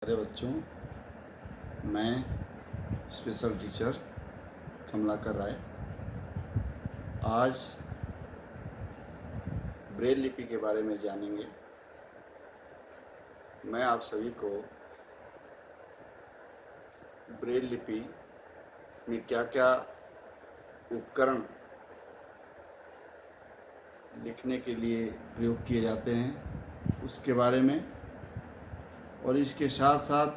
प्यारे बच्चों, मैं स्पेशल टीचर कमलाकर राय आज ब्रेल लिपि के बारे में जानेंगे। मैं आप सभी को ब्रेल लिपि में क्या क्या उपकरण लिखने के लिए प्रयोग किए जाते हैं उसके बारे में, और इसके साथ साथ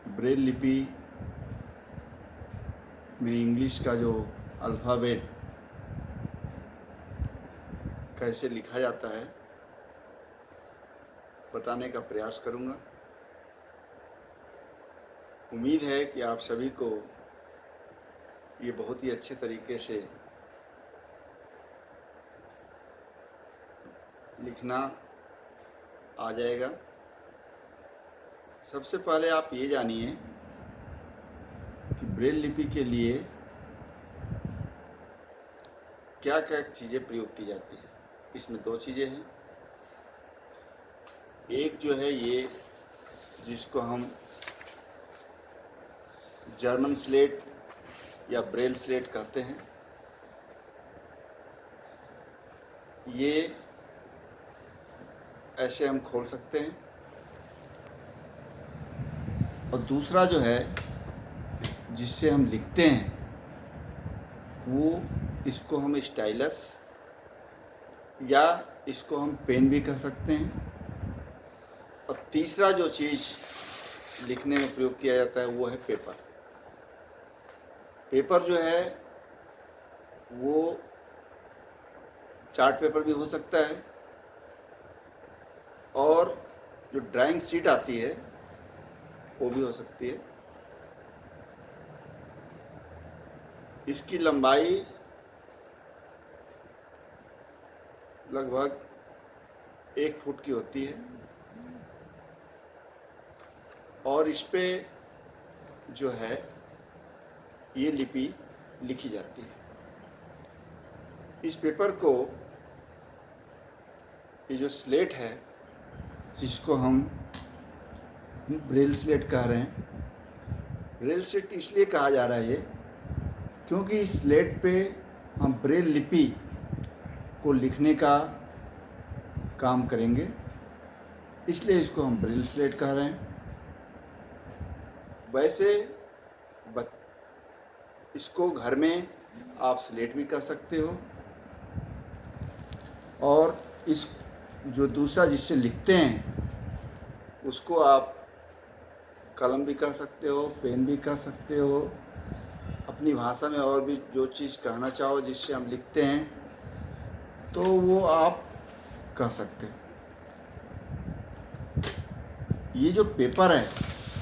ब्रेल लिपि में इंग्लिश का जो अल्फ़ाबेट कैसे लिखा जाता है बताने का प्रयास करूंगा। उम्मीद है कि आप सभी को ये बहुत ही अच्छे तरीके से लिखना आ जाएगा। सबसे पहले आप ये जानिए कि ब्रेल लिपि के लिए क्या क्या चीज़ें प्रयोग की जाती है। इसमें दो चीज़ें हैं। एक जो है ये जिसको हम जर्मन स्लेट या ब्रेल स्लेट कहते हैं, ये ऐसे हम खोल सकते हैं। और दूसरा जो है जिससे हम लिखते हैं वो इसको हम स्टाइलस या इसको हम पेन भी कह सकते हैं। और तीसरा जो चीज़ लिखने में प्रयोग किया जाता है वो है पेपर। पेपर जो है वो चार्ट पेपर भी हो सकता है, और जो ड्राइंग शीट आती है वो भी हो सकती है। इसकी लंबाई लगभग 1 फुट की होती है, और इस पे जो है ये लिपि लिखी जाती है। इस पेपर को, ये जो स्लेट है जिसको हम ब्रेल स्लेट कह रहे हैं, ब्रेल स्लेट इसलिए कहा जा रहा है ये क्योंकि इस स्लेट पे हम ब्रेल लिपि को लिखने का काम करेंगे, इसलिए इसको हम ब्रेल स्लेट कह रहे हैं। वैसे इसको घर में आप स्लेट भी कर सकते हो, और इस जो दूसरा जिससे लिखते हैं उसको आप कलम भी कर सकते हो, पेन भी कर सकते हो। अपनी भाषा में और भी जो चीज़ कहना चाहो जिससे हम लिखते हैं तो वो आप कह सकते हो। ये जो पेपर है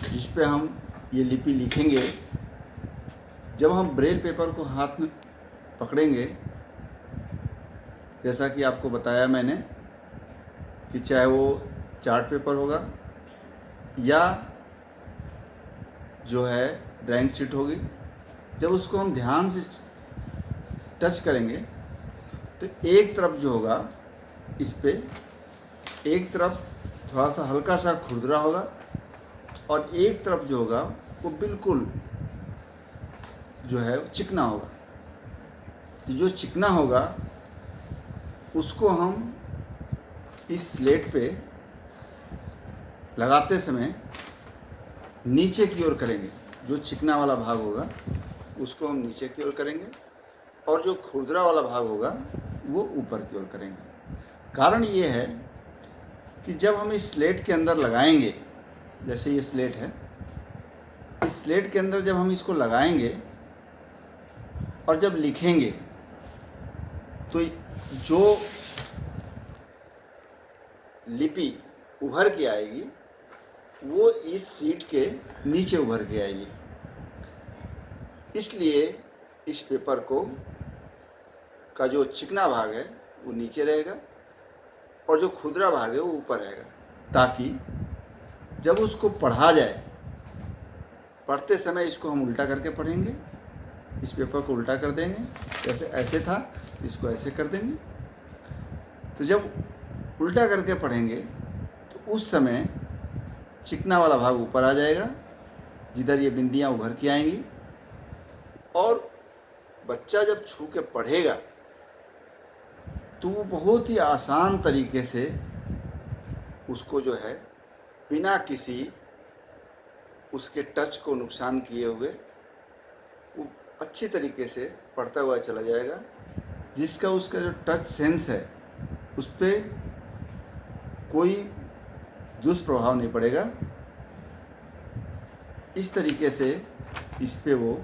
जिस पे हम ये लिपि लिखेंगे, जब हम ब्रेल पेपर को हाथ में पकड़ेंगे, जैसा कि आपको बताया मैंने कि चाहे वो चार्ट पेपर होगा या जो है ड्राइंग शीट होगी, जब उसको हम ध्यान से टच करेंगे तो एक तरफ जो होगा इस पे, एक तरफ थोड़ा सा हल्का सा खुरदरा होगा, और एक तरफ जो होगा वो बिल्कुल जो है चिकना होगा। तो जो चिकना होगा उसको हम इस स्लेट पे लगाते समय नीचे की ओर करेंगे। जो चिकना वाला भाग होगा उसको हम नीचे की ओर करेंगे, और जो खुरदरा वाला भाग होगा वो ऊपर की ओर करेंगे। कारण ये है कि जब हम इस स्लेट के अंदर लगाएंगे, जैसे ये स्लेट है, इस स्लेट के अंदर जब हम इसको लगाएंगे और जब लिखेंगे तो जो लिपि उभर के आएगी वो इस सीट के नीचे उभर के आएगी। इसलिए इस पेपर को का जो चिकना भाग है वो नीचे रहेगा, और जो खुरदरा भाग है वो ऊपर रहेगा, ताकि जब उसको पढ़ा जाए, पढ़ते समय इसको हम उल्टा करके पढ़ेंगे। इस पेपर को उल्टा कर देंगे, जैसे ऐसे था इसको ऐसे कर देंगे। तो जब उल्टा करके पढ़ेंगे तो उस समय चिकना वाला भाग ऊपर आ जाएगा, जिधर ये बिंदियाँ उभर के आएंगी, और बच्चा जब छू के पढ़ेगा तो वो बहुत ही आसान तरीके से उसको जो है बिना किसी उसके टच को नुकसान किए हुए वो अच्छी तरीके से पढ़ता हुआ चला जाएगा, जिसका उसका जो टच सेंस है उस पर कोई दुष्प्रभाव नहीं पड़ेगा। इस तरीके से इस पे वो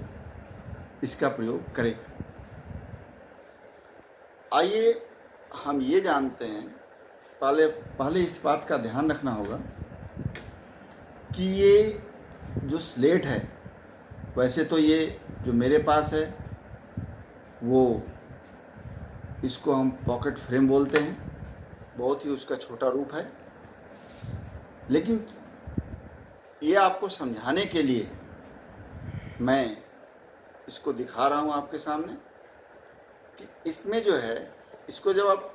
इसका प्रयोग करेगा। आइए हम ये जानते हैं, पहले इस बात का ध्यान रखना होगा कि ये जो स्लेट है, वैसे तो ये जो मेरे पास है वो इसको हम पॉकेट फ्रेम बोलते हैं, बहुत ही उसका छोटा रूप है, लेकिन ये आपको समझाने के लिए मैं इसको दिखा रहा हूँ आपके सामने कि इसमें जो है, इसको जब आप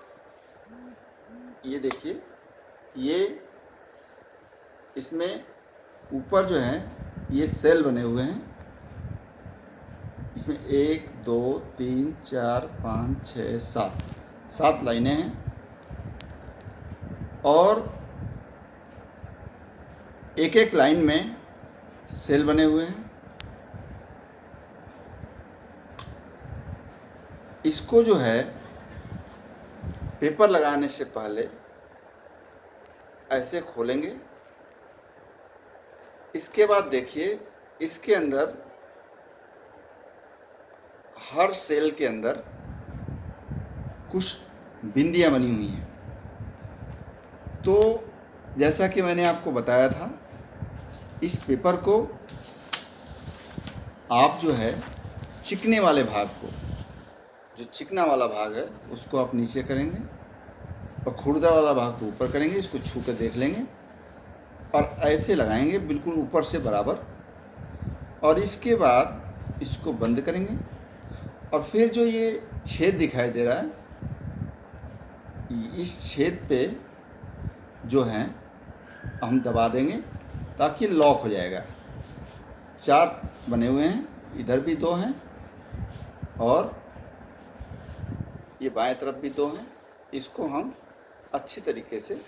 ये देखिए, ये इसमें ऊपर जो है ये सेल बने हुए हैं, इसमें 1 2 3 4 5 6 7 लाइनें हैं, और एक एक लाइन में सेल बने हुए हैं। इसको जो है पेपर लगाने से पहले ऐसे खोलेंगे। इसके बाद देखिए, इसके अंदर हर सेल के अंदर कुछ बिंदियां बनी हुई हैं। तो जैसा कि मैंने आपको बताया था, इस पेपर को आप जो है चिकने वाले भाग को, जो चिकना वाला भाग है उसको आप नीचे करेंगे, और खुर्दा वाला भाग को ऊपर करेंगे। इसको छू कर देख लेंगे और ऐसे लगाएंगे बिल्कुल ऊपर से बराबर, और इसके बाद इसको बंद करेंगे। और फिर जो ये छेद दिखाई दे रहा है, इस छेद पे जो है हम दबा देंगे ताकि लॉक हो जाएगा। 4 बने हुए हैं, इधर भी 2 हैं और ये बाएं तरफ भी 2 हैं। इसको हम अच्छी तरीके से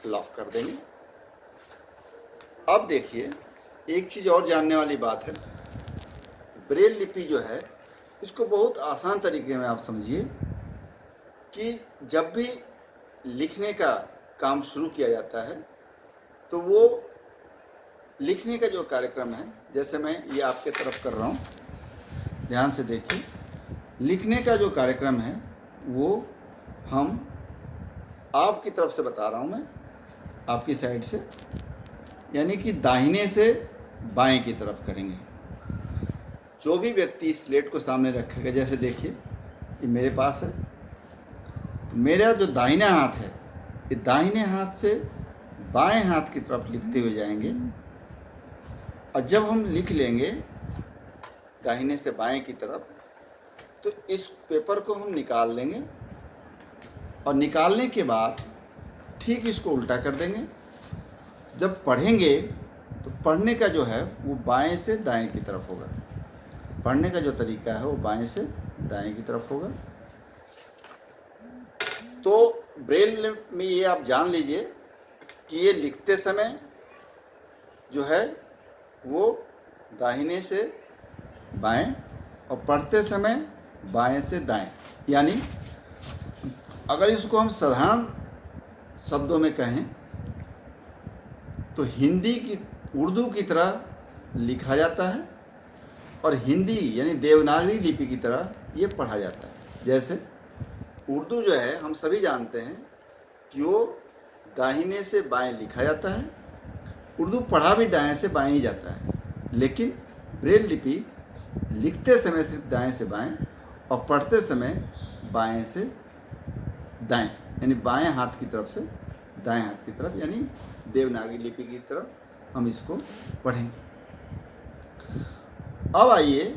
लॉक कर देंगे। अब देखिए, एक चीज़ और जानने वाली बात है, ब्रेल लिपि जो है इसको बहुत आसान तरीके में आप समझिए कि जब भी लिखने का काम शुरू किया जाता है तो वो लिखने का जो कार्यक्रम है, जैसे मैं ये आपके तरफ कर रहा हूँ, ध्यान से देखिए, लिखने का जो कार्यक्रम है वो हम आपकी तरफ से बता रहा हूँ, मैं आपकी साइड से, यानी कि दाहिने से बाएं की तरफ करेंगे। जो भी व्यक्ति स्लेट को सामने रखेगा, जैसे देखिए ये मेरे पास है, तो मेरा जो दाहिना हाथ है ये दाहिने हाथ से बाएं हाथ की तरफ लिखते हुए जाएंगे, और जब हम लिख लेंगे दाहिने से बाएं की तरफ तो इस पेपर को हम निकाल लेंगे, और निकालने के बाद ठीक इसको उल्टा कर देंगे। जब पढ़ेंगे तो पढ़ने का जो है वो बाएं से दाएं की तरफ होगा, पढ़ने का जो तरीका है वो बाएं से दाएं की तरफ होगा। तो ब्रेल में ये आप जान लीजिए कि ये लिखते समय जो है वो दाहिने से बाएं, और पढ़ते समय बाएं से दाएं। यानी अगर इसको हम साधारण शब्दों में कहें तो हिंदी की उर्दू की तरह लिखा जाता है, और हिंदी यानी देवनागरी लिपि की तरह ये पढ़ा जाता है। जैसे उर्दू जो है हम सभी जानते हैं कि वो दाहिने से बाएं लिखा जाता है, उर्दू पढ़ा भी दाएं से बाएं ही जाता है, लेकिन ब्रेल लिपि लिखते समय सिर्फ दाएं से बाएं और पढ़ते समय बाएं से दाएं, यानी बाएं हाथ की तरफ से दाएं हाथ की तरफ, यानी देवनागरी लिपि की तरफ हम इसको पढ़ेंगे। अब आइए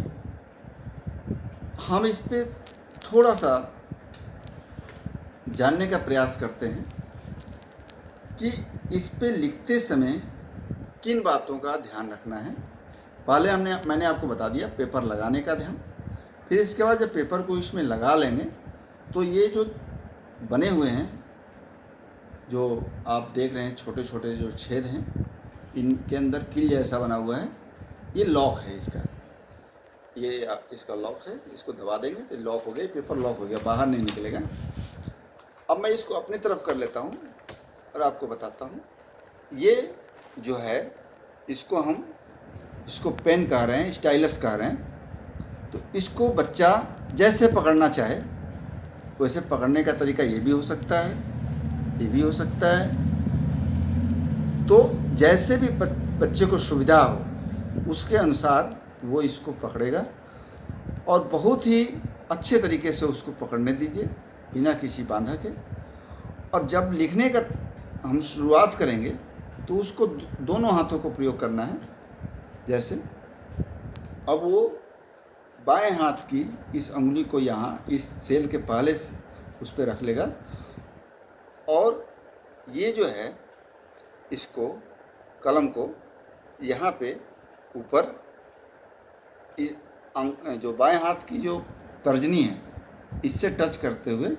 हम इस पे थोड़ा सा जानने का प्रयास करते हैं कि इस पे लिखते समय किन बातों का ध्यान रखना है। पहले मैंने आपको बता दिया पेपर लगाने का ध्यान। फिर इसके बाद जब पेपर को इसमें लगा लेंगे तो ये जो बने हुए हैं, जो आप देख रहे हैं छोटे छोटे जो छेद हैं, इनके अंदर किल जैसा बना हुआ है, ये लॉक है इसका। ये इसका लॉक है, इसको दबा देंगे तो लॉक हो गया, पेपर लॉक हो गया, बाहर नहीं निकलेगा। अब मैं इसको अपनी तरफ कर लेता हूँ और आपको बताता हूँ। ये जो है इसको पेन कह रहे हैं, स्टाइलस कह रहे हैं। तो इसको बच्चा जैसे पकड़ना चाहे वैसे पकड़ने का तरीका ये भी हो सकता है, ये भी हो सकता है। तो जैसे भी बच्चे को सुविधा हो उसके अनुसार वो इसको पकड़ेगा और बहुत ही अच्छे तरीके से उसको पकड़ने दीजिए बिना किसी बाधा के। और जब लिखने का हम शुरुआत करेंगे तो उसको दोनों हाथों को प्रयोग करना है। जैसे अब वो बाएं हाथ की इस उंगली को यहाँ इस सेल के पहले से उस पर रख लेगा और ये जो है इसको कलम को यहाँ पे ऊपर जो बाएं हाथ की जो तर्जनी है इससे टच करते हुए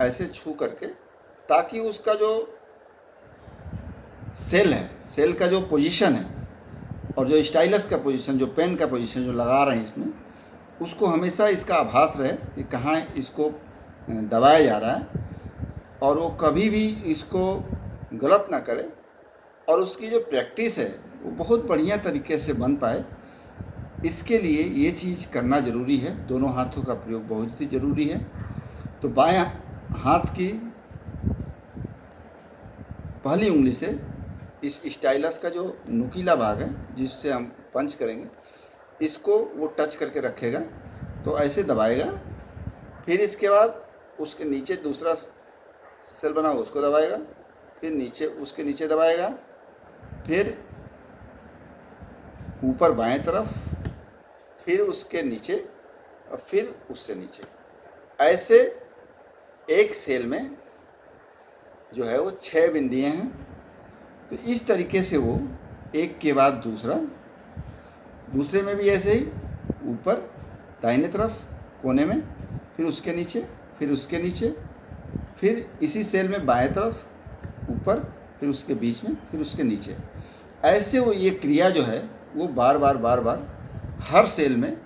ऐसे छू करके, ताकि उसका जो सेल है, सेल का जो पोजीशन है और जो स्टाइलस का पोजीशन, जो पेन का पोजीशन जो लगा रहे हैं इसमें, उसको हमेशा इसका आभास रहे कि कहाँ इसको दबाया जा रहा है और वो कभी भी इसको गलत ना करे और उसकी जो प्रैक्टिस है वो बहुत बढ़िया तरीके से बन पाए। इसके लिए ये चीज़ करना ज़रूरी है, दोनों हाथों का प्रयोग बहुत ही ज़रूरी है। तो बाएं हाथ की पहली उंगली से इस स्टाइलस का जो नुकीला भाग है जिससे हम पंच करेंगे, इसको वो टच करके रखेगा तो ऐसे दबाएगा। फिर इसके बाद उसके नीचे दूसरा सेल बना हुआ उसको दबाएगा, फिर नीचे उसके नीचे दबाएगा, फिर ऊपर बाएं तरफ, फिर उसके नीचे और फिर उससे नीचे। ऐसे एक सेल में जो है वो 6 बिंदियाँ हैं। तो इस तरीके से वो एक के बाद दूसरे में भी ऐसे ही ऊपर दाहिने तरफ कोने में, फिर उसके नीचे, फिर उसके नीचे, फिर इसी सेल में बाएं तरफ ऊपर, फिर उसके बीच में, फिर उसके नीचे। ऐसे वो ये क्रिया जो है वो बार बार हर सेल में